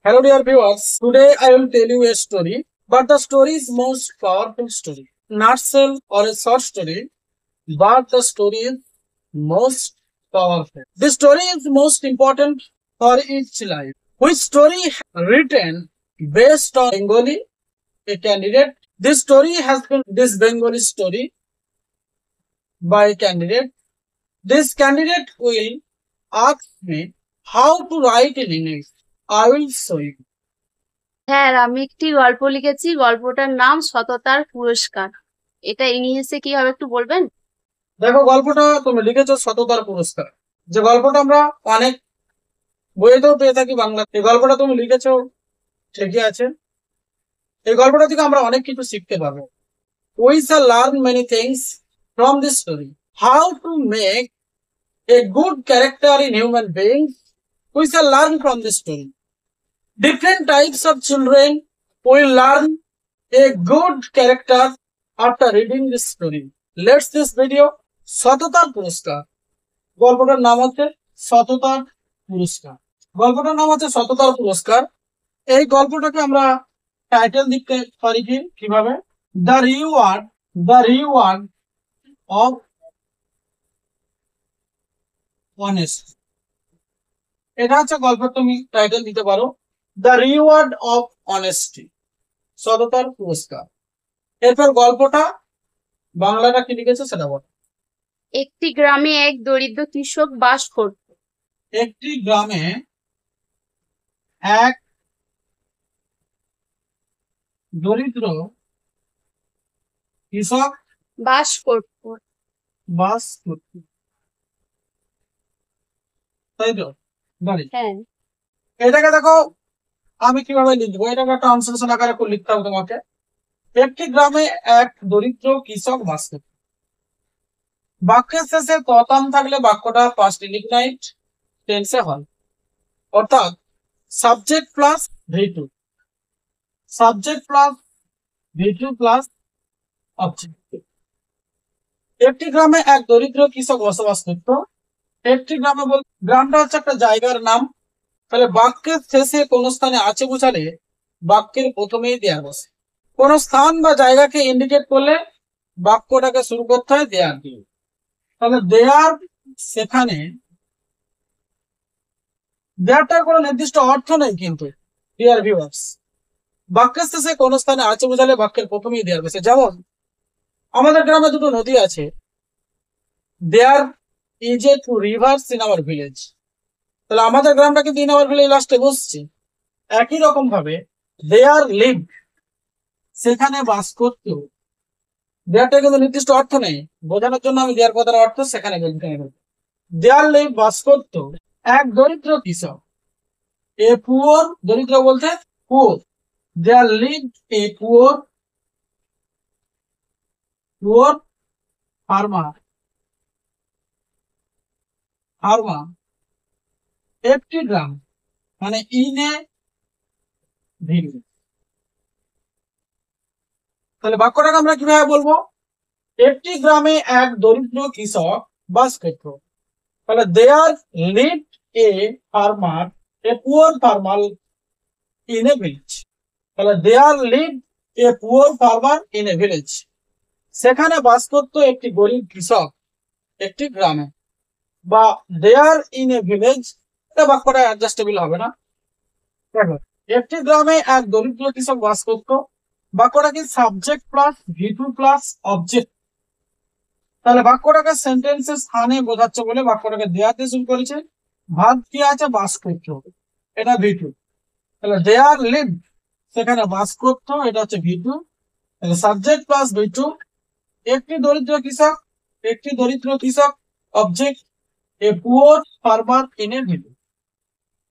Hello dear viewers, today I will tell you a story, but the story is most powerful story. Not sell or a short story, but the story is most powerful. The story is most important for each life. Which story written based on Bengali, a candidate. This story has been this Bengali story by a candidate. This candidate will ask me how to write in English. I will show you. হ্যাঁ, আমি একটি গল্প লিখেছি। গল্পটার নাম সততার পুরস্কার। এটা ইংলিশে কি হবে একটু বলবেন? দেখো, গল্পটা তুমি লিখেছো সততার পুরস্কার। যে গল্পটা আমরা অনেক বইয়েতেও পেয়ে থাকি বাংলা। এই গল্পটা তুমি লিখেছো, ঠিকই আছে। এই গল্পটা থেকে আমরা অনেক কিছু শিখতে পারবো। We shall learn many things from this story. How to make a good character in human beings. We shall learn from this story. Different types of children will learn a good character after reading this story. Let's this video. সততার পুরস্কার। গল্পটার নাম হচ্ছে সততার পুরস্কার। গল্পটার নাম হচ্ছে সততার পুরস্কার। এই গল্পটাকে আমরা টাইটেল দিতে পারি কিভাবে? The reward of honest. এটা হচ্ছে গল্পের তুমি টাইটেল দিতে পারো দ্য রিওয়ার্ড অফ অনেস্টি, সততার পুরস্কার। এরপর গল্পটা বাংলাটা কি লিখেছে সেটা বলো। একটি গ্রামে এক দরিদ্র কৃষক বাস করত। একটি গ্রামে এক দরিদ্র কৃষক বাস করত। বাস করত, তাই তো? হ্যাঁ, এটাকে দেখো আমি কিভাবে লিখবো, এটাকে ট্রান্সলেশন আকারে লিখতে হবে তোমাকে। একটি গ্রামে এক দরিদ্র কৃষক বাস করত। বাক্যের শেষে ততাম থাকলে বাক্যটা পাস্ট ইনডিফিনাইট টেন্সে হয়, অর্থাৎ subject plus ভি2, subject plus ভি2 plus object. একটি গ্রামে এক দরিদ্র কৃষক বসবাস করত। একটি গ্রামে গ্রামটা হচ্ছে একটা জায়গার নাম। তাহলে বাক্যের শেষে কোন স্থানে আছে বোঝালে বাক্যের প্রথমেই দেয়ার বসে। কোন স্থান বা জায়গাকে ইন্ডিকেট করলে বাক্যটাকে শুরু করতে হয় দেয়ার দিয়ে। তাহলে দেয়ার, সেখানে দেয়ারটার কোনো নির্দিষ্ট অর্থ নেই, কিন্তু ডিয়ার ভিউয়ার্স বাক্যের শেষে কোন স্থানে আছে বোঝালে বাক্যের প্রথমেই দেয়ার বসে। যেমন আমাদের গ্রামে দুটো নদী আছে। There is a two rivers in our village. তাহলে আমাদের গ্রামটা কিন্তু ইন আওয়ার ভিলেজ লাস্টে বসছে। একই রকম ভাবে দেয়ার লিভ, সেখানে বাস করত। দেয়ারটা কিন্তু নির্দিষ্ট অর্থ নেই, বোঝানোর জন্য আমি দেয়ার কথার অর্থ সেখানে বলতে। দেয়ার লিভ বাস করত এক দরিদ্র কৃষক। এ পুয়ার, দরিদ্র বলতে poor. There live a poor farmer. একটি গ্রাম মানে ইন এ ভিলেজ। তাহলে বাক্যটাকে আমরা কিভাবে বলবো? একটি গ্রামে এক দরিদ্র কৃষক বাস করত। তাহলে there live a farmer, a poor farmer in a village. তাহলে there live a poor farmer in a village, সেখানে বাস করতো একটি গরিব কৃষক একটি গ্রামে। বা দেয়ার ইন এ ভিলেজ, এটা বাক্যটা অ্যাডজাস্টেবল হবে না। দেখো, একটি গ্রামে এক দরিদ্র কৃষক বাস করত, বাক্যটা কি সাবজেক্ট প্লাস ভি2 প্লাস অবজেক্ট। তাহলে বাক্যটাকে সেন্টেন্সের স্থানে বোঝাচ্ছে বলে বাক্যটাকে দেয়ার দিয়ে শুরু করেছে। ভাব কি আছে? বাস করত, এটা ভি2। তাহলে দেয়ার লিভ, সেখানে বাস করত, এটা হচ্ছে ভি2। তাহলে সাবজেক্ট প্লাস ভি2। একটি দরিদ্র কৃষক object, A poor farmer in a village.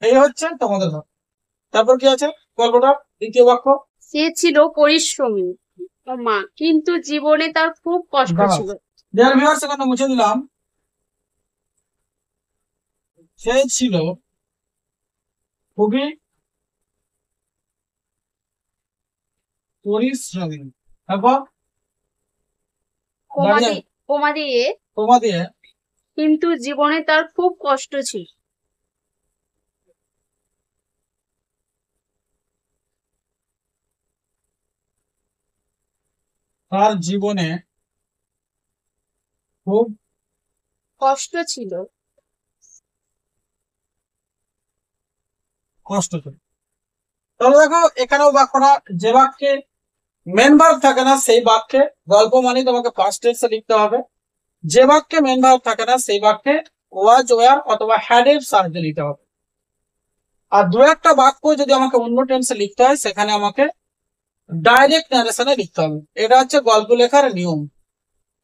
এই হচ্ছে তোমাদের ভাব। তারপর কি আছে গল্পটার দ্বিতীয় বাক্য? সে ছিল পরিশ্রমী মা, কিন্তু জীবনে তার খুব কষ্ট ছিল। ডিয়ার ভিউয়ার্স, এখানে মুছে দিলাম। সে ছিল খুবই পরিশ্রমী, তারপর কমা দিয়ে কমা দিয়ে কিন্তু জীবনে তার খুব কষ্ট ছিল। তার জীবনে খুব কষ্ট ছিল। কষ্ট ছিল। তাহলে দেখো এখানেও বাক্যটা, যে বাক্যে মেন ভার্ব থাকে না সেই বাক্যে গল্প মানে তোমাকে পাস্ট টেন্সে লিখতে হবে। যে বাক্যে মেন ভার্ব থাকে না সেই বাক্যে ওয়াজ, ওয়ার অথবা হ্যাড এর সাহায্যে লিখতে হবে। আর দু একটা বাক্য যদি আমাকে অন্য টেন্সে লিখতে হয় সেখানে আমাকে ডাইরেক্ট ন্যারেশনে লিখতে হবে। এটা হচ্ছে গল্প লেখার নিয়ম।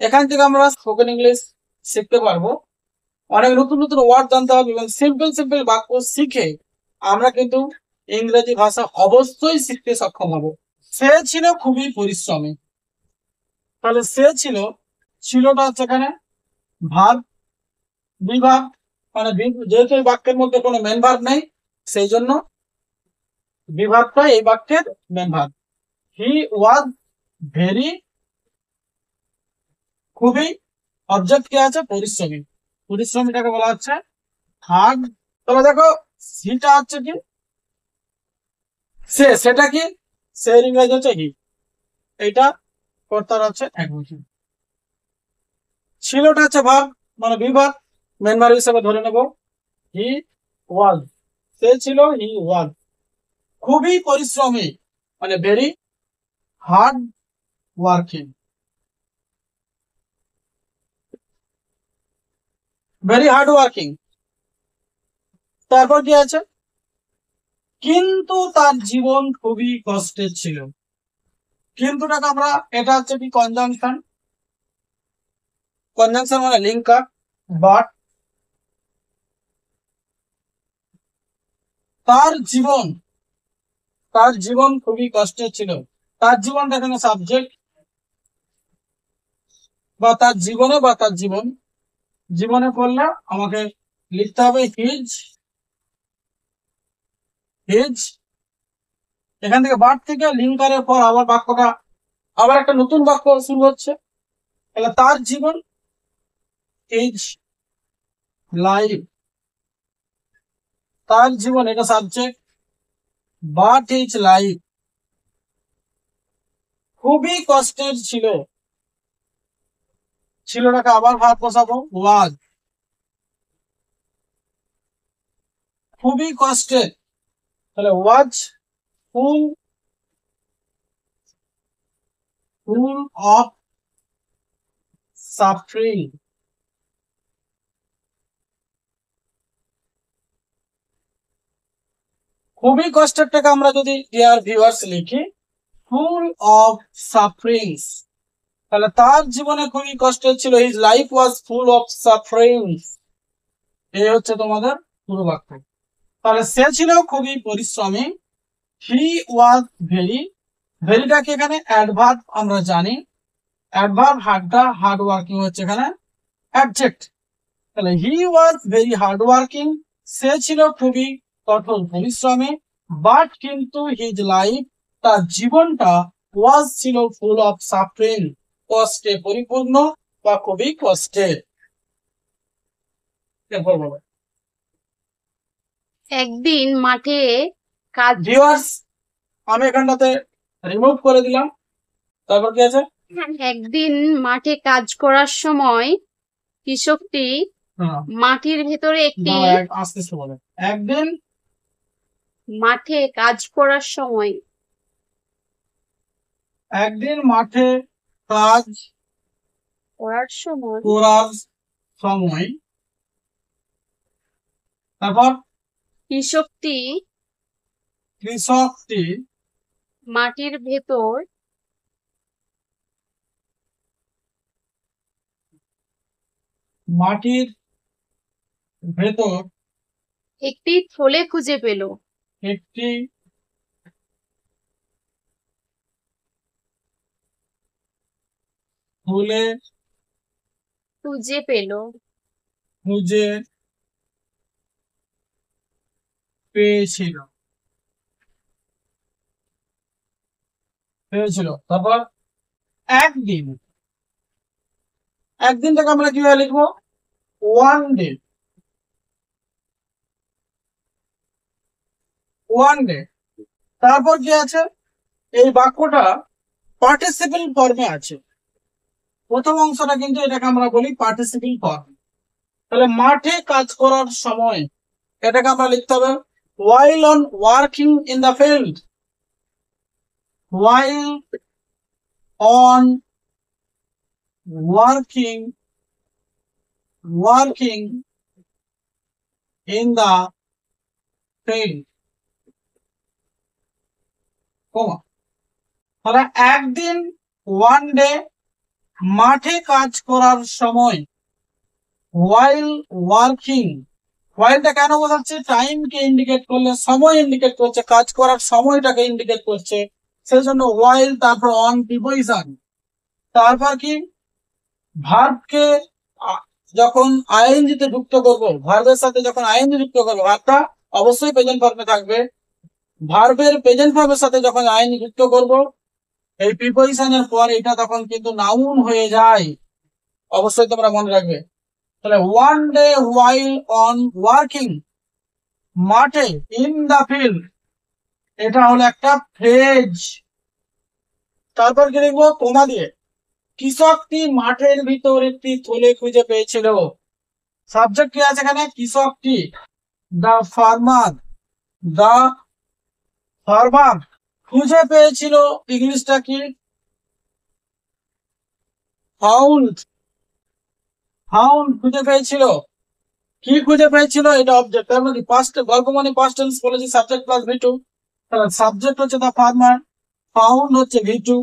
এখান থেকে আমরা স্পোকেন ইংলিশ শিখতে পারবো, অনেক নতুন নতুন ওয়ার্ড জানতে হবে এবং সিম্পল সিম্পল বাক্য শিখে আমরা কিন্তু ইংরেজি ভাষা অবশ্যই শিখতে সক্ষম হব। সে ছিল খুবই পরিশ্রমী। তাহলে সে ছিল, ছিলটা হচ্ছে এখানে ভার্ব, বিভাগ, মানে যেহেতু এই বাক্যের মধ্যে কোনো মেন ভার্ব নেই সেই জন্য বিভাগটা এই বাক্যের main verb. He was very, খুবই, অবজেক্ট কি আছে পরিশ্রমী, পরিশ্রমীটাকে বলা হচ্ছে হার্ড। তবে দেখো সিটা হচ্ছে কি সে, সেটা কি সে ইংরেজি হচ্ছে হি, এইটা কর্তার হচ্ছে একবচন। ছিলটা হচ্ছে ভার্ব মানে বিভাগ, মেন ভার্ব হিসেবে ধরে নেব হি ওয়াজ, সে ছিল হি ওয়াজ। খুবই পরিশ্রমী মানে very hard working, very hard working. তারপর কি আছে, কিন্তু তার জীবন খুবই কষ্টের ছিল। কিন্তুটাকে আমরা, এটা হচ্ছে কি কনজাংশন, কনজাংশন মানে লিঙ্কার। বাট তার জীবন, তার জীবন খুবই কষ্টের ছিল। তার জীবনটা এখানে সাবজেক্ট, বা তার জীবনে বা তার জীবন, জীবনে পড়লে আমাকে লিখতে হবে হিজ, হিজ। এখান থেকে বাট থেকে লিঙ্কারের পর আবার বাক্যটা, আবার একটা নতুন বাক্য শুরু হচ্ছে। তাহলে তার জীবন, হিজ লাইফ, তার জীবন এটা সাবজেক্ট, বাট হিজ লাইফ খুবই কষ্টের ছিল। ছিলটাকে আবার ভাব বসাবো ওয়াজ, খুবই কষ্টের। তাহলে ওয়াজ ফুল, ফুল অফ সাফারিং, খুবই কষ্টেরটাকে আমরা যদি ডিয়ার ভিউয়ার্স লিখি ফুল অফ সাফারিংস, তাহলে তার জীবনে খুবই কষ্টের ছিল। His life was full of sufferings, এই হচ্ছে তোমাদের পুরো বাক্য। তাহলে সে ছিল খুবই পরিশ্রমী। হি ওয়াজ ভেরি, ভেরিটাকে এখানে অ্যাডভার্ব আমরা জানি, অ্যাডভার্ব হার্ডটা হার্ড ওয়ার্কিং হচ্ছে এখানে অ্যাডজেক্ট। তাহলে হি ওয়াজ ভেরি হার্ড ওয়ার্কিং, সে ছিল খুবই কঠোর পরিশ্রমী। বাট কিন্তু হিজ লাইফ, তার জীবনটা ওয়াজ ছিল ফুল অফ সাফারিং, কষ্টে পরিপূর্ণ বা খুবই কষ্টে। এরপর বলো একদিন মাঠে কাজ, ভিউয়ার্স, আমি এখানটাতে রিমুভ করে দিলাম। তারপর কি আছে, একদিন মাঠে কাজ করার সময় কৃষকটি মাটির ভেতরে একটি, আস্তে আস্তে বলে, একদিন মাঠে কাজ করার সময়, একদিন মাঠে কাজ করার সময় করার সময়, তারপর কৃষকটি কৃষকটি মাটির ভেতর মাটির ভেতর একটি থলে খুঁজে পেল। একটি থলে খুঁজে পেল। খুঁজে পেয়েছিল, পেয়েছিল। তারপর একদিন, একদিনটাকে আমরা কিভাবে লিখবো, ওয়ান ডে, ওয়ান ডে। তারপর কি আছে, এই বাক্যটা পার্টিসিপেল ফর্মে আছে। প্রথম অংশটা কিন্তু এটাকে আমরা বলি পার্টিসিপিং ফর্ম। তাহলে মাঠে কাজ করার সময় এটাকে আমরা লিখতে হবে while on working in the field, while on working in the field, কমা। তাহলে একদিন ওয়ান ডে মাঠে কাজ করার সময়, while working, whileটা কেন বোঝাচ্ছে? টাইমকে ইন্ডিকেট করলে, সময় ইন্ডিকেট করছে, কাজ করার সময়টাকে ইন্ডিকেট করছে, সেই জন্য while, তারপর অন প্রিপোজিশন, তারপর কি ভার্বকে যখন আইএনজি তে যুক্ত করব, ভার্বের সাথে যখন আইএনজি যুক্ত করব, ভার্বটা অবশ্যই প্রেজেন্ট ফর্মে থাকবে। ভার্বের প্রেজেন্ট ফর্মের সাথে যখন আইএনজি যুক্ত করব, এই প্রিপোজিশনের পর এটা তখন কিন্তু নাউন হয়ে যায়, অবশ্যই তোমরা মনে রাখবে। তাহলে one day while on working, মাঠে, ইন দা ফিল্ড, এটা হলো একটা ফ্রেজ। তারপর কি লিখবো? কমা দিয়ে। কৃষকটি মাঠের ভিতর একটি থলে খুঁজে পেয়েছিল। সাবজেক্ট কি আছে এখানে? কৃষকটি, দা ফার্মার, দা ফার্মার খুঁজে পেয়েছিল, ইংলিশটা কি? ফাউন্ড, ফাউন্ড খুঁজে পেয়েছিল। কি খুঁজে পেয়েছিল? এটা অবজেক্ট, তার মানে পাস্ট, গল্প মানে পাস্ট টেন্স বলেছি, সাবজেক্ট প্লাস ভি টু। তাহলে সাবজেক্ট হচ্ছে দা ফার্মার, ফাউন্ড হচ্ছে V two,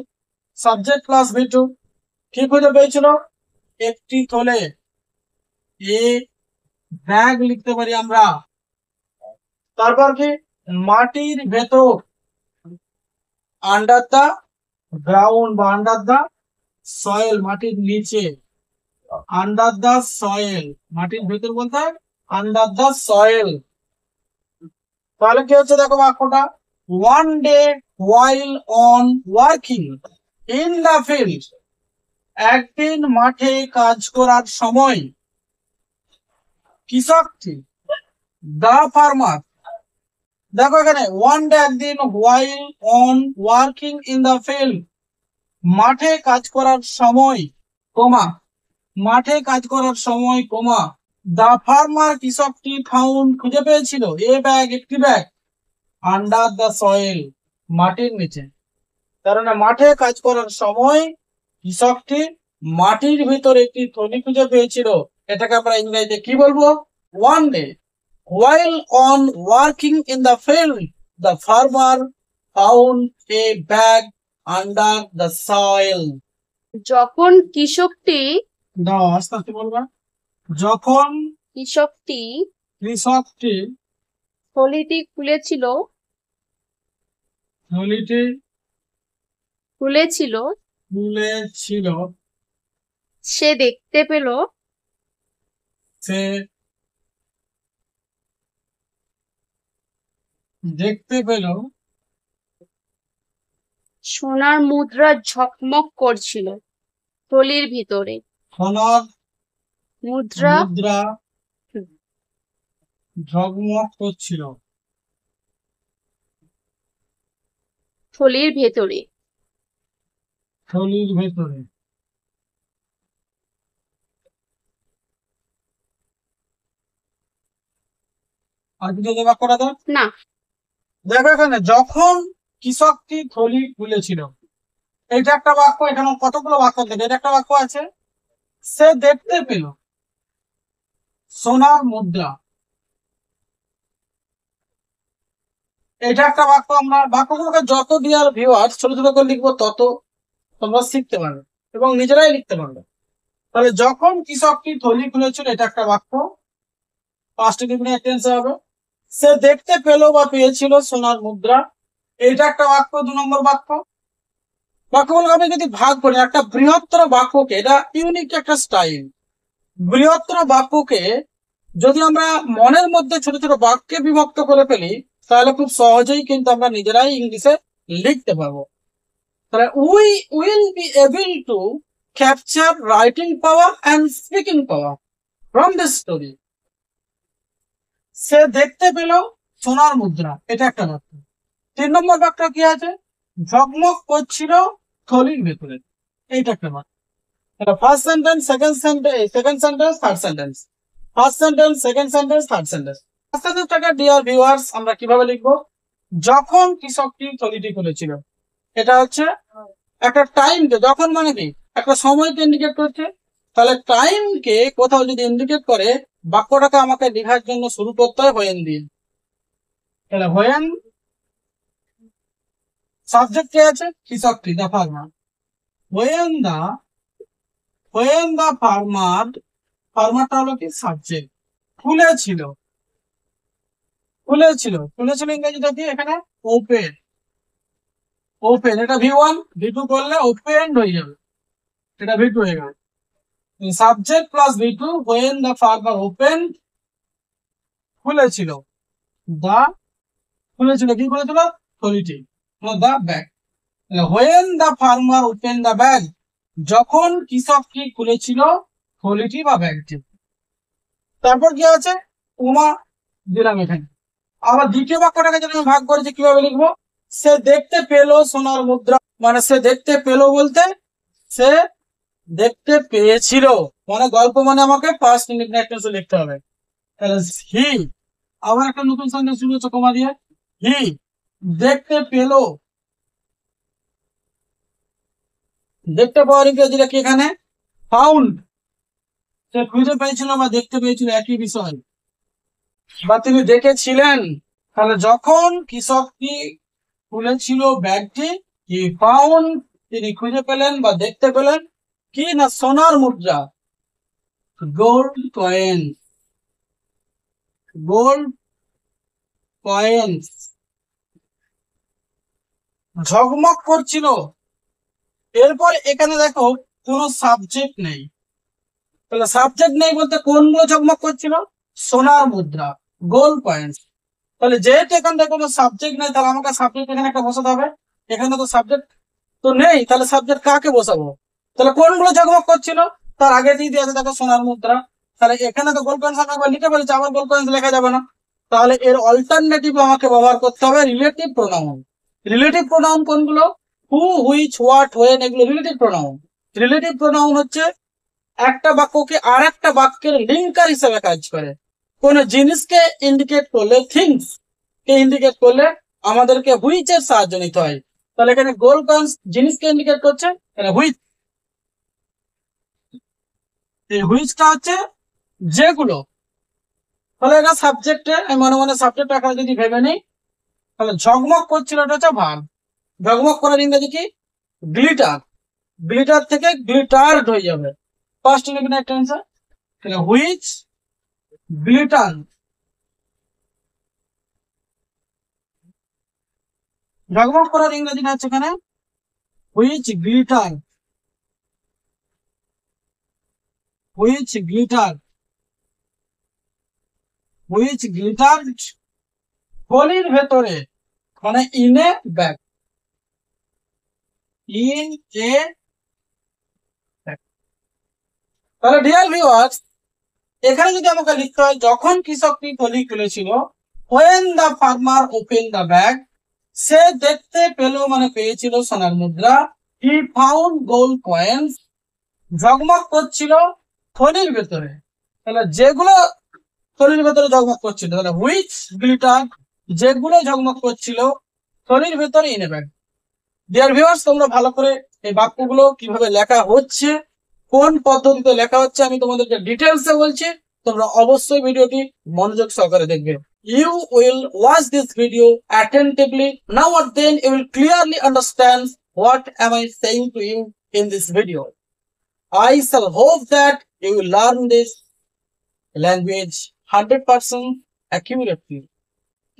subject plus V two. কি খুঁজে পেয়েছিল? একটি থলে, এ ব্যাগ লিখতে পারি আমরা। তারপর কি? মাটির ভেতর, আন্ডার দা গ্রাউন্ড বা আন্ডার দা সয়েল, মাটির নিচে, আন্ডার দা সয়েল, মাটির ভেতর বলতে আন্ডার দা সয়েল। তাহলে কি হচ্ছে দেখো বাক্যটা, one day while on working in the field, একদিন মাঠে কাজ করার সময়, কৃষকটি, দা ফার্মার, দেখো এখানে ওয়ান ডে একদিন, while on working in the field, মাঠে কাজ করার সময়, কমা, মাঠে কাজ করার সময়, কমা, দা ফার্মার কৃষকটি ফাউন্ড খুঁজে পেয়েছিল, এ ব্যাগ একটি ব্যাগ, আন্ডার দা সয়েল মাটির নিচে। কারণ মাঠে কাজ করার সময় কৃষকটি মাটির ভিতরে একটি থলি খুঁজে পেয়েছিল, এটাকে আমরা ইংরেজিতে কি বলবো? One day while on working in the field, the farmer found a bag under the soil. যখন কৃষকটি দাও আস্তে আস্তে বলবা। যখন কৃষকটি কৃষকটি থলিটি খুলেছিল থলিটি খুলেছিল, খুলেছিল, সে দেখতে পেল সে দেখতে পেল সোনার মুদ্রা ঝকমক করছিল থলির ভিতরে। সোনার মুদ্রা মুদ্রা ঝকমক করছিল থলির ভেতরে। থলির ভেতরে। আর কিছু জবাব করা দাও না, দেখো এখানে, যখন কৃষকটি থলি খুলেছিল, এটা একটা বাক্য। এখানে কতগুলো বাক্য থেকে এটা একটা বাক্য আছে। সে দেখতে পেল সোনার মুদ্রা, এটা একটা বাক্য। আমরা বাক্যগুলোকে যত ডিয়ার ভিউয়ার্স ছোট ছোট করে লিখবো, তত তোমরা শিখতে পারবে এবং নিজেরাই লিখতে পারবে। তাহলে যখন কৃষকটি থলি খুলেছিল, এটা একটা বাক্য, পাস্ট ইনডিফিনিট টেন্সে হবে। সে দেখতে পেল বা পেয়েছিল সোনার মুদ্রা, এটা একটা বাক্য, 2 নম্বর বাক্য। বাক্যগুলোকে আমি যদি ভাগ করি, একটা বৃহত্তর বাক্যকে, এটা ইউনিক একটা স্টাইল, বৃহত্তর বাক্যকে যদি আমরা মনের মধ্যে ছোট ছোট বাক্যে বিভক্ত করে ফেলি, তাহলে খুব সহজেই কিন্তু আমরা নিজেরাই ইংলিশে লিখতে পারবো। তাহলে we will be able to capture writing power and speaking power from this story. সে দেখতে পেল সোনার মুদ্রা, এটা একটা বাক্য। 3 নম্বর বাক্য কি আছে? ঝকমক করছিল থলির ভেতরে, এইটা একটা বাক্য। First sentence, second sentence, third sentence. First sentence, second sentence, third sentence. First সেন্টেন্সটাকে ডিয়ার ভিউয়ার্স আমরা কিভাবে লিখবো? যখন কৃষকটি থলিটি খুলেছিল, এটা হচ্ছে একটা টাইমকে, যখন মানে কি একটা সময়কে ইন্ডিকেট করছে। তাহলে টাইমকে কোথাও যদি ইন্ডিকেট করে, বাক্যটাকে আমাকে লেখার জন্য শুরু করতে হয় হোয়েন দিয়ে। তাহলে হোয়েন, সাবজেক্ট কে আছে? কৃষকটি, দা ফার্মার। হোয়েন দা ফার্মার, ফার্মারটা হলো কি সাবজেক্ট। খুলেছিল, খুলেছিল ইংরেজিটা কি এখানে? Open, open. এটা V1, V2 করলে ওপেন হয়ে যাবে, এটা V2 হয়ে গেল। Subject plus V2, when the farmer open, খুলেছিল। দা, খুলেছিল কি করেছিল? থলিটি, the bag. When the farmer open the bag, যখন কৃষকটি খুলেছিল থলিটি বা ব্যাগটি। তারপর কি আছে? উমা দিলাম এখানে। আবার দ্বিতীয় বাক্যটাকে যদি আমি ভাগ করেছি, কিভাবে লিখবো? সে দেখতে পেল সোনার মুদ্রা, মানে সে দেখতে পেল বলতে সে দেখতে পেয়েছিল, মানে গল্প, মানে আমাকে ফার্স্ট ইন্ডিপেন্ডেন্ট টেন্সে লিখতে হবে। তাহলে হি, আবার একটা নতুন সেন্টেন্স শুরু হচ্ছে কমা দিয়ে। হি দেখতে পেল, দেখতে পাওয়ার ইংরেজিটা কি এখানে? ফাউন্ড। সে খুঁজে পেয়েছিল বা দেখতে পেয়েছিল, একই বিষয়। বা তিনি দেখেছিলেন। তাহলে যখন কৃষকটি খুলেছিল ব্যাগটি, হি ফাউন্ড, তিনি খুঁজে পেলেন বা দেখতে পেলেন কি না? সোনার মুদ্রা, গোল্ড কয়েন, গোল্ড কয়েন্স। ঝকমক করছিল। এরপর এখানে দেখো কোনো সাবজেক্ট নেই। তাহলে সাবজেক্ট নেই বলতে কোনগুলো ঝকমক করছিল? সোনার মুদ্রা, গোল্ড কয়েন্স। তাহলে যেহেতু এখানটা কোনো সাবজেক্ট নেই, তাহলে আমাকে সাবজেক্ট এখানে একটা বসাতে হবে। এখানে তো সাবজেক্ট তো নেই, তাহলে সাবজেক্ট কাকে বসাবো? তাহলে কোনগুলো ঝকমক করছিল? তার আগে দিয়ে দিয়েছে দেখো সোনার মুদ্রা। তাহলে এখানে তো গোল্ড কয়েন্স আমি একবার লিখে ফেলেছি, আবার গোল্ড কয়েন্স লেখা যাবে না। তাহলে এর অল্টারনেটিভ আমাকে ব্যবহার করতে হবে রিলেটিভ প্রোনাউন। রিলেটিভ প্রোনাউন কোনগুলো? হু, হুইচ, হোয়াট, হোয়েন, এগুলো রিলেটিভ প্রোনাউন। রিলেটিভ প্রোনাউন হচ্ছে একটা বাক্যকে আর একটা বাক্যের লিঙ্কার হিসেবে কাজ করে। কোন জিনিসকে ইন্ডিকেট করলে, থিংস কে ইন্ডিকেট করলে আমাদেরকে হুইচ এর সাহায্য নিতে হয়। তাহলে এখানে গোল্ড কয়েন্স জিনিসকে ইন্ডিকেট করছে, হুইচ। এই হুইচটা হচ্ছে যেগুলো। তাহলে এটা সাবজেক্টে, আমি মনে মনে সাবজেক্ট আকারে যদি ভেবে নিই, তাহলে ঝকমক করছিল, এটা হচ্ছে ভার্ব। ঝকমক করার ইংরেজি কি? গ্লিটার। গ্লিটার থেকে গ্লিটার্ড হয়ে যাবে, ফার্স্ট ইন্ডিপেন্ডেন্ট টেন্সে। তাহলে হুইচ গ্লিটার। ঝকমক করার ইংরেজিটা হচ্ছে এখানে which glitter, which glitter, which glitter থলির ভেতরে, মানে in a bag, in a bag. তাহলে ডিয়ার ভিউয়ার্স, এখানে যদি আমাকে লিখতে হয় যখন কৃষকটি থলি খুলেছিল, when the farmer opened the bag, সে দেখতে পেল মানে পেয়েছিল সোনার মুদ্রা, he found gold coins, ঝকমক করছিল থলির ভেতরে। তাহলে যেগুলো থলির ভেতরে ঝকমক করছিল, তাহলে হুইচ গ্লিটার, যেগুলো ঝকমক করছিল থলির ভেতরে in a bag. Dear viewers, তোমরা ভালো করে এই বাক্যগুলো কিভাবে লেখা হচ্ছে, কোন পদ্ধতিতে লেখা হচ্ছে, আমি তোমাদেরকে ডিটেলসে বলছি। তোমরা অবশ্যই ভিডিওটি মনোযোগ সহকারে দেখবে। You will watch this video attentively. Now or then you will clearly understand what am I saying to you in this video. I shall hope that you will learn this language 100% accurately.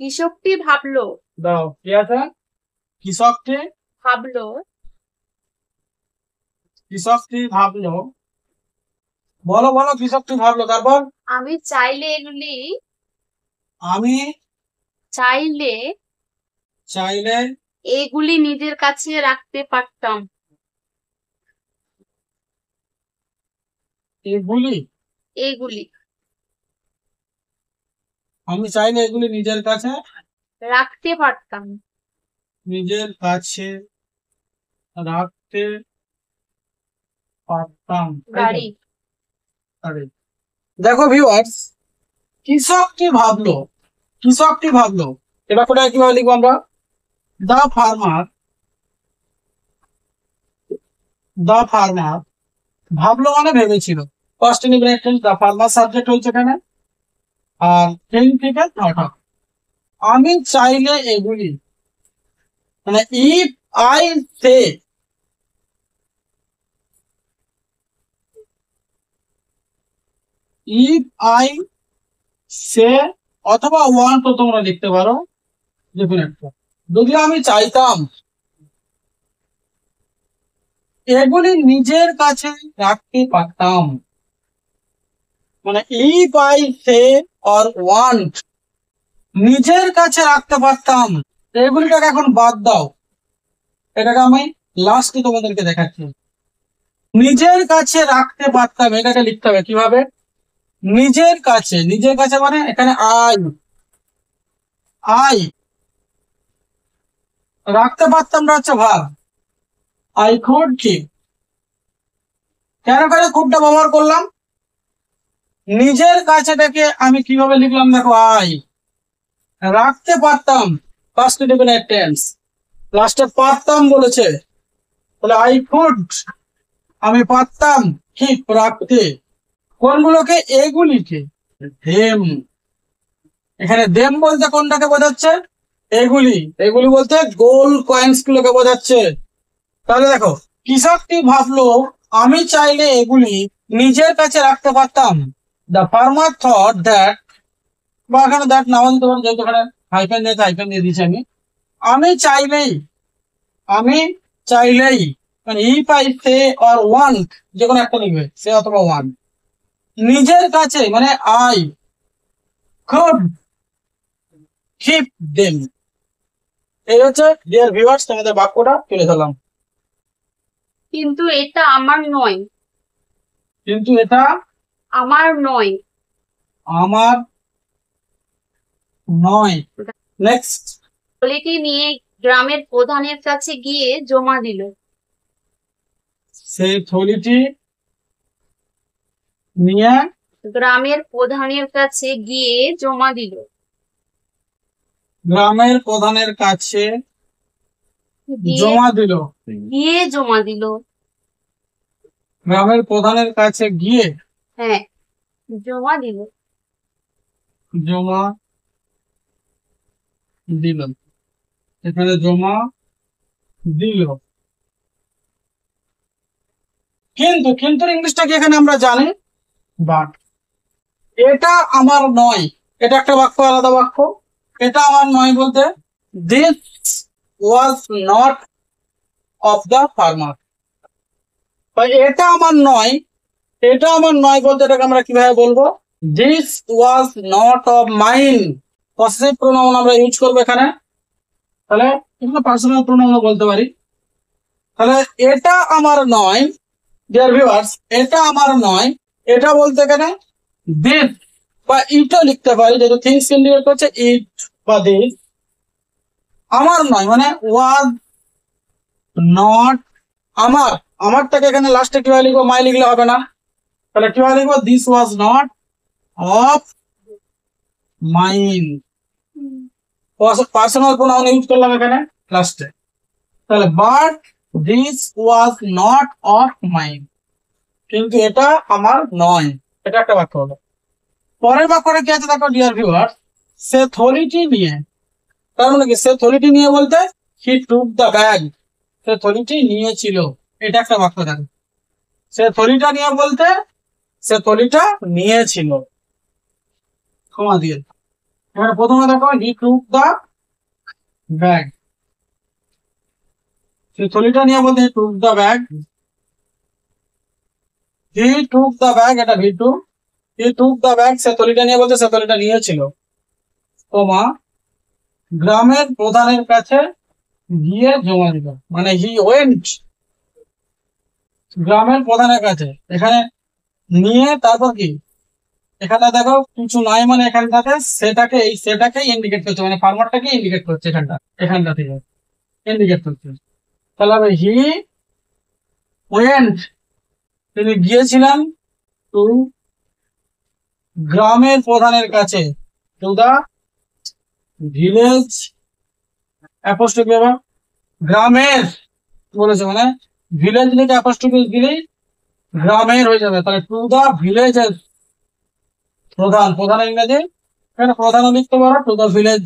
কৃষকটি ভাবলো, দাও কি আছে? কৃষকটি, ভাবলো কৃষকটি ভাবলো। বলো বলো, কৃষকটি ভাবলো, তারপর আমি চাইলে এগুলি, আমি চাইলে চাইলে এগুলি নিজের কাছে রাখতে পারতাম। এগুলি, এগুলি আমি চাইলে এগুলি নিজের কাছে, রাখতে পারতাম। নিজের কাছে রাখতে পারতাম, তাই তো? গাড়ি। আরে, দেখো ভিউয়ার্স, কৃষকটি ভাবলো এবার কোথায় কিভাবে লিখবো আমরা? দা ফার্মার ভাবলো মানে ভেবেছিল। ফার্স্ট ইন্ডিপেন্ডেন্ট দা ফার্মার সাবজেক্ট হচ্ছে এখানে, আর থিঙ্ক থেকে থট। আমি চাইলে এগুলি, মানে if I say, if I say অথবা ওয়ান্ট তো তোমরা লিখতে পারো, দেখুন একটা, যদি আমি চাইতাম এগুলি নিজের কাছে রাখতে পারতাম, মানে if I say or want, নিজের কাছে রাখতে পারতাম, এগুলিটাকে এখন বাদ দাও, এটাকে আমি লাস্টে তোমাদেরকে দেখাচ্ছি। নিজের কাছে রাখতে পারতাম, এটাকে লিখতে হবে কিভাবে? নিজের কাছে মানে এখানে আই, আই রাখতে পারতামটা হচ্ছে ভাব, আই কুড কিপ। কেন করে কুডটা ব্যবহার করলাম? নিজের কাছেটাকে আমি কিভাবে লিখলাম দেখো, আই রাখতে পারতাম, ফার্স্ট ইন্ডিপেন্ডেন্ট টেন্স, লাস্টে পারতাম বলেছে, তাহলে আই কুড, আমি পারতাম কিপ রাখতে, কোনগুলোকে? এগুলিকে, দেম। এখানে দেম বলতে কোনটাকে বোঝাচ্ছে? এগুলি বলতে গোল্ড কয়েন্স গুলোকে বোঝাচ্ছে। তাহলে দেখো, কৃষকটি ভাবলো আমি চাইলে এগুলি নিজের কাছে রাখতে পারতাম। দ্য ফার্মার থট দ্যাট, বা এখানে দ্যাট নাও দিতে পারো, যেহেতু এখানে হাইফেন দিয়ে দিয়েছি আমি। আমি চাইলেই মানে if I say or want, যে কোনো একটা লিখবে, সে অথবা ওয়ান, নিজের কাছে মানে আই কুড কিপ দেম। এই হচ্ছে ডিয়ার ভিউয়ার্স তোমাদের বাক্যটা তুলে ধরলাম। কিন্তু এটা আমার নয়। কিন্তু এটা আমার নয়। আমার নয়। নেক্সট, থলিটি নিয়ে গ্রামের প্রধানের কাছে গিয়ে জমা দিল। সেই থলিটি নিয়ে গ্রামের প্রধানের কাছে গিয়ে জমা দিল। গ্রামের প্রধানের কাছে দিয়ে জমা দিল। গিয়ে জমা দিল। গ্রামের প্রধানের কাছে গিয়ে হ্যাঁ, জমা দিল। জমা দিল, এখানে জমা দিল। কিন্তু ইংলিশটা কি এখানে আমরা জানি, বাট। এটা আমার নয়, এটা একটা বাক্য, আলাদা বাক্য। এটা আমার নয় বলতে this was not of the farmer. এটা আমার নয়, বলতে এটাকে আমরা কিভাবে বলবো? This was not of mine. Possessive pronoun আমরা ইউজ করবো এখানে, তাহলে এখানে পার্সোনাল প্রোনাউন বলতে পারি। তাহলে এটা আমার নয়, ডিয়ার ভিউয়ার্স, এটা আমার নয়, এটা বলতে এখানে দিস বা ইটও লিখতে পারি, যেহেতু থিংস ইন্ডিকেট করছে ইট বা দিস। আমার নয় মানে ওয়াজ নট, আমারটাকে এখানে লাস্টে কিভাবে লিখবো? মাই লিখলে হবে না, তাহলে কিভাবে লিখবো? This was not of mine. Personal pronoun use করলাম এখানে লাস্টে, তাহলে but this was not of mine, কিন্তু এটা আমার নয়। এটা একটা বাক্য হলো। পরের বাক্যটা কি আছে দেখো ডিয়ার ভিউয়ার, সে থলিটি নিয়ে, তার মানে কি? সে থলিটি নিয়ে বলতে হি টুক দ্য ব্যাগ, সে থলিটি নিয়েছিল, এটা একটা বাক্য দেখো। সে থলিটা নিয়ে বলতে সে থলিটা নিয়েছিল, ক্ষমা দিয়ে। এখানে প্রথমে দেখো হি টুক দ্য ব্যাগ, সে থলিটা নিয়ে বলতে হি টুক দ্য ব্যাগ, এটা V two, he took the bag, সে থলিটা নিয়ে বলতে সে থলিটা নিয়েছিল, তোমা গ্রামের প্রধানের কাছে গিয়ে জমা দিল, মানে হি ওয়েন্ট গ্রামের প্রধানের কাছে। এখানে নিয়ে তারপর কি, এখানে দেখো কিছু নাই, মানে এখানটাতে সেটাকে ইন্ডিকেট করছে, মানে ফার্মারটাকে ইন্ডিকেট করছে, এখানটা থেকে ইন্ডিকেট করছে। তাহলে হবে হি ওয়েন্ট তিনি গিয়েছিলেন টু গ্রামের প্রধানের কাছে, টু দা ভিলেজ অ্যাপোস্ট্রফি এবং গ্রামের বলেছে, মানে ভিলেজ লিখে অ্যাপোস্ট্রফি দিলেই গ্রামের হয়ে যাবে। তাহলে টু দা ভিলেজের প্রধান, প্রধান ইংরেজি এখানে প্রধানও লিখতে পারো, to the village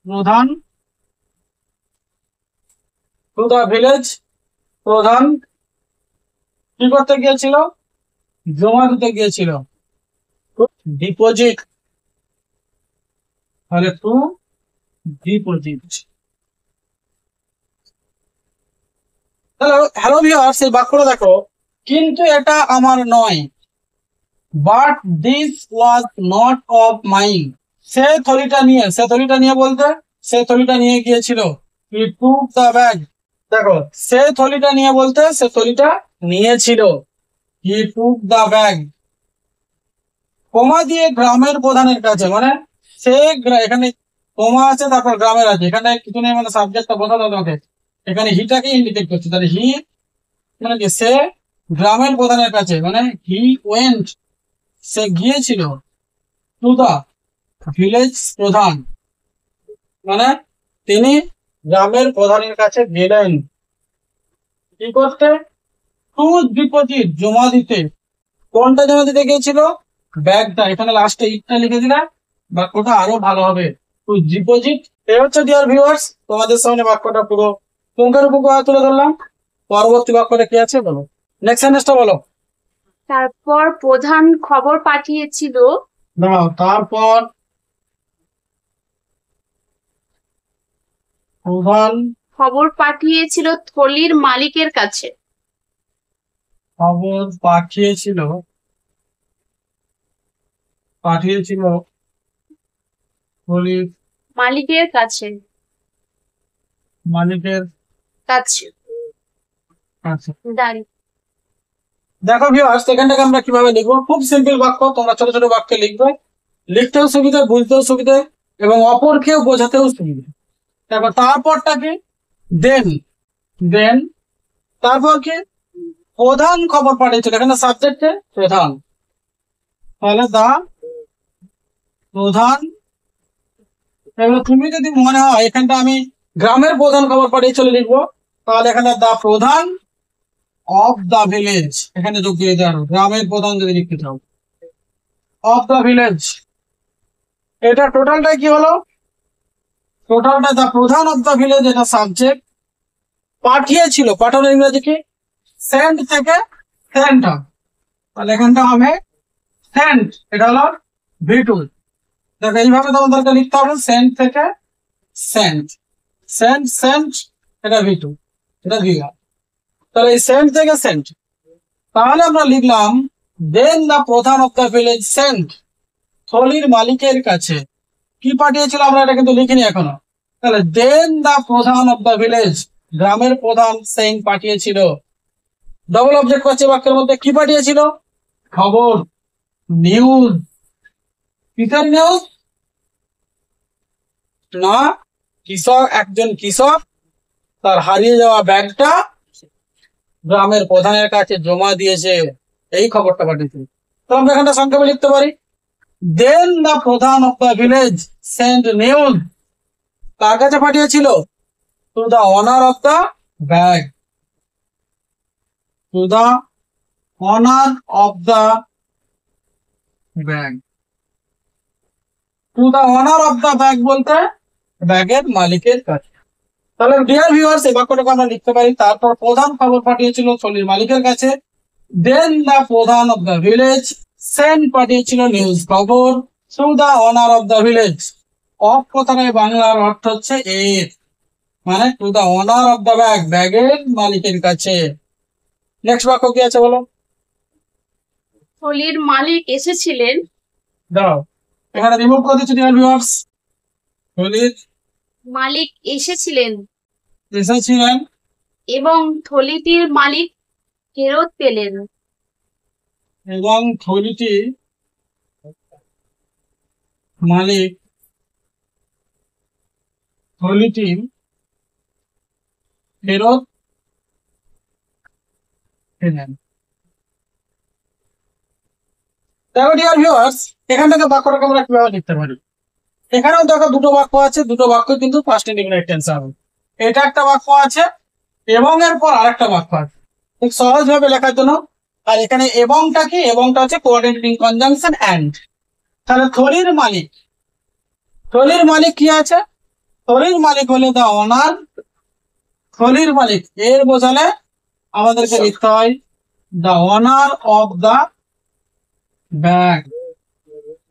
pradhan, to the village pradhan কি করতে গিয়েছিল? জমা দিতে গিয়েছিল, ডিপোজিট। তাহলে to deposit. Hello hello viewers, এই বাক্যটা দেখো, কিন্তু এটা আমার নয়, but this was not of mine. সে থলিটা নিয়ে, সে থলিটা নিয়ে বলতে সে থলিটা নিয়ে গিয়েছিল, হি টুক দ্য ব্যাগ। দেখো, সে থলিটা নিয়ে বলতে সে থলিটা নিয়েছিল, হি টুক দ্য ব্যাগ। কমা দিয়ে গ্রামের প্রধানের কাছে, মানে সে এখানে কমা আছে, তারপর গ্রামের আছে, এখানে কিছু নেই, মানে সাবজেক্টটা বোঝানো তোমাকে, এখানে হিটাকে ইন্ডিকেট করছে। তাহলে হি মানে কি, সে গ্রামের প্রধানের কাছে, মানে হি ওয়েন্ট, সে গিয়েছিল, টু দা ভিলেজ প্রধান, মানে তিনি গ্রামের প্রধানের কাছে গেলেন কি করতে? টু ডিপোজিট, জমা দিতে। কোনটা জমা দিতে গিয়েছিল? ব্যাগটা। এখানে লাস্টে ইটটা লিখে দিলে বাক্যটা আরো ভালো হবে, টু ডিপোজিট। এই হচ্ছে ডিয়ার ভিউয়ার্স, তোমাদের সামনে বাক্যটা পুরো পুঙ্খানুপুঙ্খ তুলে ধরলাম। পরবর্তী বাক্যটা কি আছে বলো, নেক্সট সেন্টেন্সটা বলো। তারপর প্রধান খবর পাঠিয়েছিল। দাঁড়াও, তারপর প্রধান খবর পাঠিয়েছিল থলির মালিকের কাছে। খবর পাঠিয়েছিল, পাঠিয়েছিল থলির মালিকের কাছে। মালিকের কাছে কাছে। দাঁড়িয়ে। দেখো ভিউয়ার্স, এখানটাকে আমরা কিভাবে লিখবো, খুব সিম্পল বাক্য, তোমরা ছোট ছোট বাক্যে লিখবে, লিখতেও সুবিধা, বুঝতেও সুবিধা, এবং অপরকেও বোঝাতেও সুবিধা। দেখো, তারপরটা কি? দেন, দেন তারপর কি? প্রধান খবর পাঠিয়েছিল, এখানে সাবজেক্টে প্রধান, তাহলে দা প্রধান। এবার তুমি যদি মনে হয় এখানটা আমি গ্রামের প্রধান খবর পাঠিয়েছিল লিখবো, তাহলে এখানে দা প্রধান অফ দা ভিলেজ, এখানে যোগ দিয়ে দেওয়া হবে। গ্রামের প্রধান যদি লিখতে চাও, অফ দা ভিলেজ। এটা টোটালটা কি হলো? টোটালটা দা প্রধান অফ দা ভিলেজ, এটা সাবজেক্ট। পাঠিয়েছিল, পাঠানোর ইংরেজি কি? সেন্ড থেকে সেন্ট, তাহলে এখানটা হবে সেন্ট, এটা হলো ভি2। দেখো, এইভাবে তোমাদেরকে লিখতে হবে, সেন্ট থেকে সেন্ট, সেন্ট সেন্ট, এটা ভি2, এটা ভি1। তাহলে এই সেন্ট থেকে সেন্ট, তাহলে আমরা লিখলাম দেন the pradhan of the village Saint, থলির মালিকের কাছে কি পাঠিয়েছিল, আমরা এটা কিন্তু লিখিনি এখনো। তাহলে দেন the pradhan of the village, গ্রামের প্রধান সেন্ট পাঠিয়েছিল। ডবল অবজেক্ট পাচ্ছে বাক্যের মধ্যে, কি পাঠিয়েছিল? খবর, নিউজ। কিসের নিউজ? না, কৃষক, একজন কৃষক তার হারিয়ে যাওয়া ব্যাগটা গ্রামের প্রধানের কাছে জমা দিয়েছে, এই খবরটা পাঠিয়েছে। তো আমরা এখানটা সংক্ষেপে লিখতে পারি, then the pradhan of the village send news, কার কাছে পাঠিয়েছিল? To the owner of the bag, to the owner of the bag. To the owner of the bag বলতে ব্যাগের মালিকের কাছে। তাহলে ডিয়ার ভিউয়ার্স, এই বাক্যটাকে আমরা লিখতে পারি, তারপর প্রধান খবর পাঠিয়েছিল থলির মালিকের কাছে, then the pradhan of the village send পাঠিয়েছিল নিউজ, খবর, to the owner of the village. Of কথাটায় বাংলার অর্থ হচ্ছে এর, মানে to the owner of the bag, ব্যাগের মালিকের কাছে। নেক্সট বাক্য কি আছে বলো। থলির মালিক এসেছিলেন। দাও, এখানে রিমুভ করে দিচ্ছি ডিয়ার ভিউয়ার্স, থলির মালিক এসেছিলেন এসেছিলেন এবং থলিটির মালিক ফেরত পেলেন। এবং থলিটি মালিক থলিটি ফেরত ফিনল্যান্ড। দেখো ডিয়ার ভিউয়ার্স, এখান থেকে বাক্যটাকে আমরা কিভাবে লিখতে পারি। এখানেও দেখো দুটো বাক্য আছে, দুটো বাক্য কিন্তু ফার্স্ট ইন্ডিপেন্ডেন্ট টেন্স হবে। এটা একটা বাক্য আছে এবং এর পর আরেকটা বাক্য আছে ঠিক সহজ ভাবে লেখার জন্য। আর এখানে এবংটা কি, এবংটা হচ্ছে কোঅর্ডিনেটিং কনজাংশন এন্ড। তাহলে থলির মালিক, থলির মালিক কি আছে, থলির মালিক হলে দা ওনার, থলির মালিক এর বোঝালে আমাদেরকে লিখতে হয় the owner of the bag.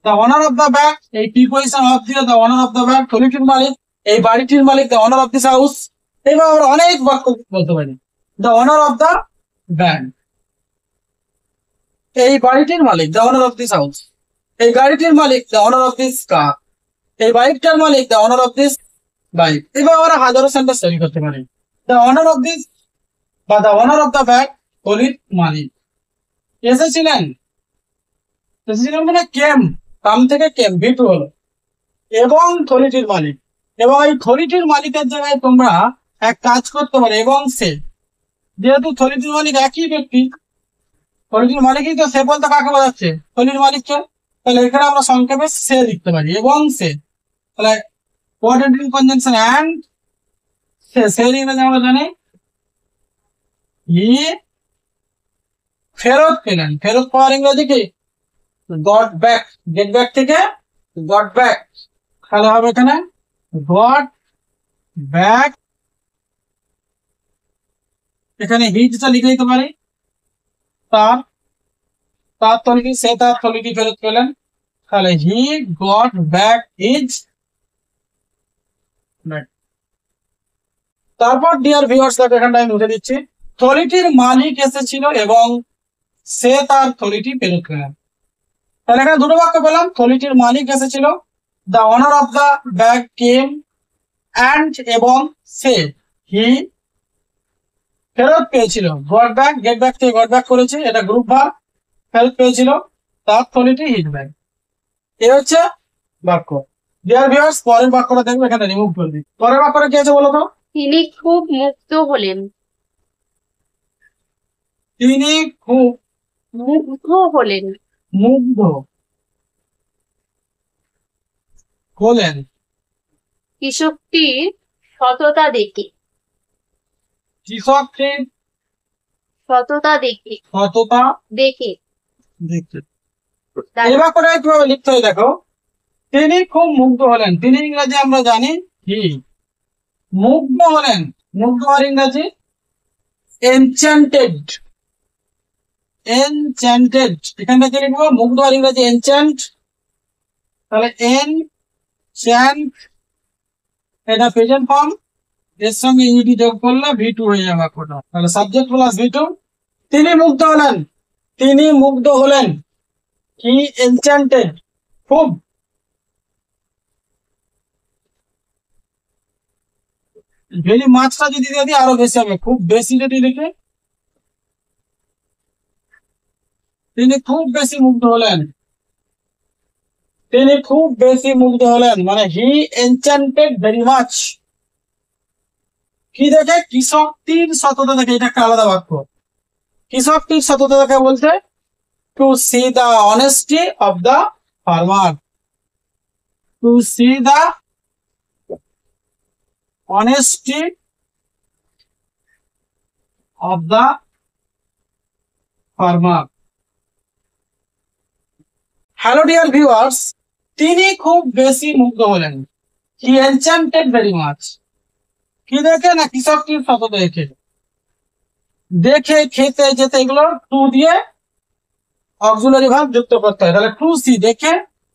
The owner of the bag, এই প্রিপজিশন অফ দিয়ে the owner of the bag, থলিটির মালিক, এই বাড়িটির মালিক দা ওনার অফ দিস হাউস। এইভাবে আমরা অনেক বাক্য বলতে পারি। দা ওনার অফ দা ব্যাগ, এই বাড়িটির মালিক দা ওনার অফ দিস হাউস, এই গাড়িটির মালিক দা ওনার অফ দিস কার, এই বাইকটার মালিক দা ওনার অফ দিস বাইক। এইভাবে আমরা হাজারো সেন্টেন্স তৈরি করতে পারি। দা ওনার অফ দিস বা দা ওনার অফ দা ব্যাগ থলির মালিক। এসেছিলেন, এসেছিলেন মানে কেম, কাম থেকে কেম, ভিটু হলো, এবং থলিটির মালিক। এবং এই থলিটির মালিকের জায়গায় তোমরা এক কাজ করতে পারো এবং সে, যেহেতু থলিটির মালিক একই ব্যক্তি, থলিটির মালিকই তো, সে বলতে কাকে বোঝাচ্ছে, থলির মালিককে। তাহলে এখানে আমরা সংক্ষেপে সে লিখতে পারি এবং সে। তাহলে কোঅর্ডিনেটিং কনজাংশন এন্ড সে, সে ইংরেজি আমরা জানি হি ফেরত পেলেন, ফেরত পাওয়ার ইংরেজি কি গট ব্যাক, গেট ব্যাক থেকে গট ব্যাক। তাহলে হবে এখানে গট ব্যাক, এখানে হিজটা লিখে দিতে পারি, তার, তার থলিটি, সে তার থলিটি ফেরত পেলেন। তাহলে he got back his back. তারপর ডিয়ার ভিউয়ার্স দেখো এখানটা আমি মুছে দিচ্ছি, থলিটির মালিক এসেছিল এবং সে তার থলিটি ফেরত পেলেন। তাহলে এখানে দুটো বাক্য পেলাম, থলিটির মালিক এসেছিল, the owner of the bag came, and এবং সে, হি ফেরত পেয়েছিল, গট ব্যাক, গেট ব্যাক থেকে গট ব্যাক করেছে, এটা গ্রুপ ভার্ব, ফেরত পেয়েছিল তার থলিটি হিজ ব্যাগ। এই হচ্ছে বাক্য। ডিয়ার ভিউয়ার্স, পরের বাক্যটা দেখবো, এখানে রিমুভ করে দিই। পরের বাক্যটা কি আছে বলো তো, তিনি খুব মুগ্ধ হলেন, তিনি খুব মুগ্ধ হলেন, মুগ্ধ হলেন, কৃষকটির সততা দেখে, কৃষকটির সততা দেখে, সততা দেখে দেখতে। এই বাক্যটা কিভাবে লিখতে হয় দেখো, তিনি খুব মুগ্ধ হলেন, তিনি ইংরেজি আমরা জানি হি, মুগ্ধ হলেন, মুগ্ধ হওয়ার ইংরেজি এনচ্যান্টেড, এনচ্যান্টেড, এখান থেকে লিখবো মুগ্ধ হওয়ার ইংরেজি এনচ্যান্ট। তাহলে এন চ্যান্ট, এটা প্রেজেন্ট ফর্ম, এর সঙ্গে ইডি যোগ করলে ভি2 হয়ে যাবে বাক্যটা। তাহলে সাবজেক্ট প্লাস ভি2, তিনি মুগ্ধ হলেন, তিনি মুগ্ধ হলেন, হি এনচ্যান্টেড, খুব। ভেরি মাছটা যদি দিয়ে দিই আরো বেশি হবে, খুব বেশি যদি লিখে, তিনি খুব বেশি মুগ্ধ হলেন, তিনি খুব বেশি মুগ্ধ হলেন মানে হি এনচ্যান্টেড ভেরি মাচ। কি দেখে, কৃষকটির সততা দেখে, এটা একটা আলাদা বাক্য। কৃষকটির সততা দেখে বলতে to see the honesty of the farmer, to see the honesty of the farmer. Hello dear viewers, তিনি খুব বেশি মুগ্ধ হলেন, হি এনচ্যান্টেড ভেরি মাচ। কি দেখে না, কৃষকটির সততা দেখে, দেখে খেতে যেতে এগুলো টু দিয়ে অক্সিলারি ভার্ব যুক্ত করতে হয়। তাহলে টু সি দেখে,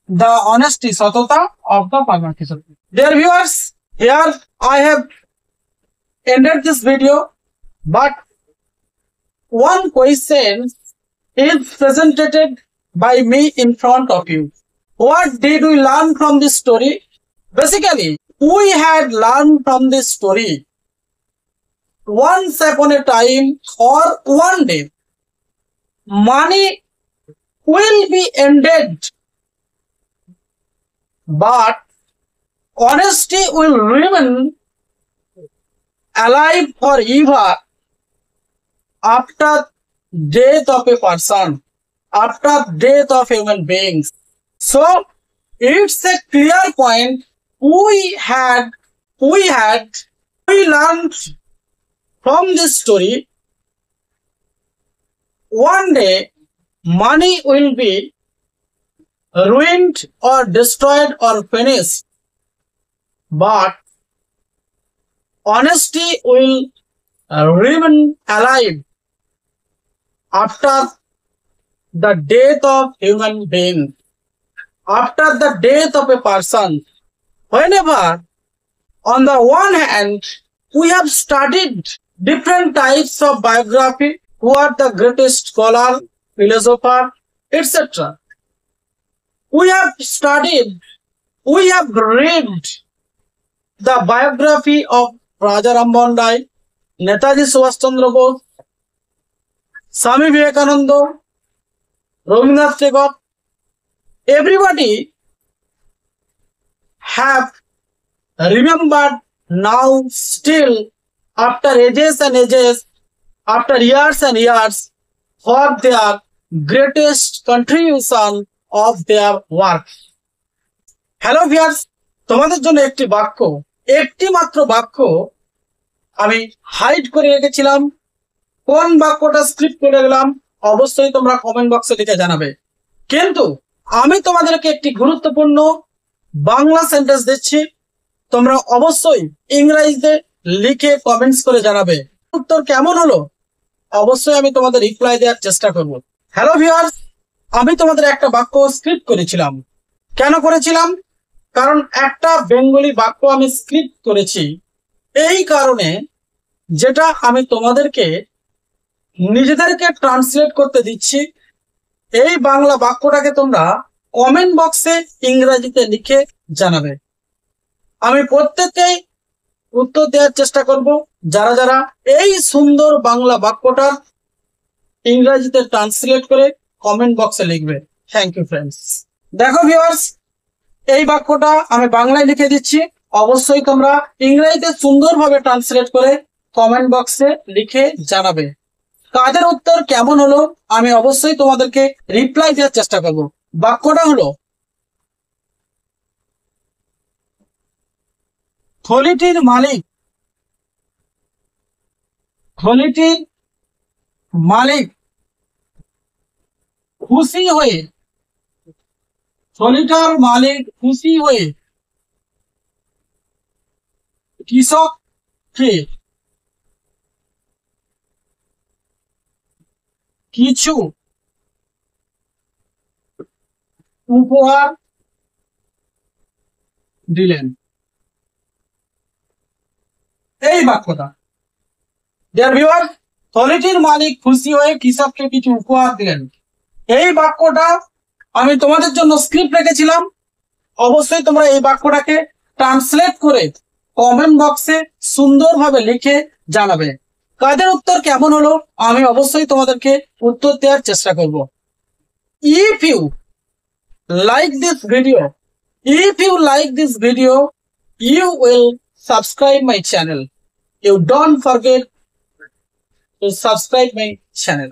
দা অনেস্টি সততা অফ দা ফার্মার, কৃষক। Dear viewers, here I have ended this video, but one question is presented by me in front of you. What did we learn from this story? Basically, we had learned from this story, once upon a time or one day, money will be ended, but honesty will remain alive forever after death of a person, after death of human beings. So it's a clear point. We learned from this story. One day, money will be ruined or destroyed or finished, but honesty will remain alive after the death of human being, after the death of a person. Whenever, on the one hand, we have studied different types of biography, who are the greatest scholar, philosopher, etc. We have read the biography of Raja Rammohn Rai, Netaji Subhash Chandra Bose, Swami Vivekananda, Rabindranath Tagore. Everybody have remembered now still, after ages and ages, after years and years, for their greatest contribution of their work. Hello viewers, তোমাদের জন্য একটি মাত্র বাক্য আমি hide করে রেখেছিলাম। কোন বাক্যটা স্ক্রিপ্ট করে গেলাম অবশ্যই তোমরা কমেন্ট বক্সে লিখে জানাবে। কিন্তু আমি তোমাদেরকে একটি গুরুত্বপূর্ণ বাংলা সেন্টেন্স দিচ্ছি, তোমরা অবশ্যই ইংরেজিতে লিখে কমেন্টস করে জানাবে। উত্তর কেমন হলো অবশ্যই আমি তোমাদের রিপ্লাই দেওয়ার চেষ্টা করব। হ্যালো ভিউয়ার্স, আমি তোমাদের একটা বাক্য স্ক্রিপ্ট করেছিলাম। কেন করেছিলাম? কারণ একটা বেঙ্গলি বাক্য আমি স্ক্রিপ্ট করেছি এই কারণে, যেটা আমি তোমাদেরকে নিজেদেরকে ট্রান্সলেট করতে দিচ্ছি। এই বাংলা বাক্যটাকে তোমরা কমেন্ট বক্সে ইংরেজিতে লিখে জানাবে। আমি প্রত্যেককেই উত্তর দেওয়ার চেষ্টা করব যারা যারা এই সুন্দর বাংলা বাক্যটা ইংরেজিতে ট্রান্সলেট করে কমেন্ট বক্সে লিখবে। Thank you friends. দেখো ভিউয়ার্স, এই বাক্যটা আমি বাংলায় লিখে দিচ্ছি, অবশ্যই তোমরা ইংরেজিতে সুন্দরভাবে ট্রান্সলেট করে কমেন্ট বক্সে লিখে জানাবে। কাজের উত্তর কেমন হলো আমি অবশ্যই তোমাদেরকে রিপ্লাই দেওয়ার চেষ্টা করব। বাক্যটা হলো, থলিটির মালিক খুশি হয়ে, থলিটার মালিক খুশি হয়ে কৃষককে কিছু উপহার দিলেন। এই বাক্যটা, ডিয়ার ভিউয়ার, থলিটির মালিক খুশি হয়ে কৃষককে কিছু উপহার দিলেন। এই বাক্যটা আমি তোমাদের জন্য স্ক্রিপ্ট রেখেছিলাম, অবশ্যই তোমরা এই বাক্যটাকে ট্রান্সলেট করে কমেন্ট বক্সে সুন্দরভাবে লিখে জানাবে। কাজের উত্তর কেমন হলো আমি অবশ্যই তোমাদেরকে উত্তর দেওয়ার চেষ্টা করব। If you like this video, you will subscribe my channel. You don't forget to subscribe my channel.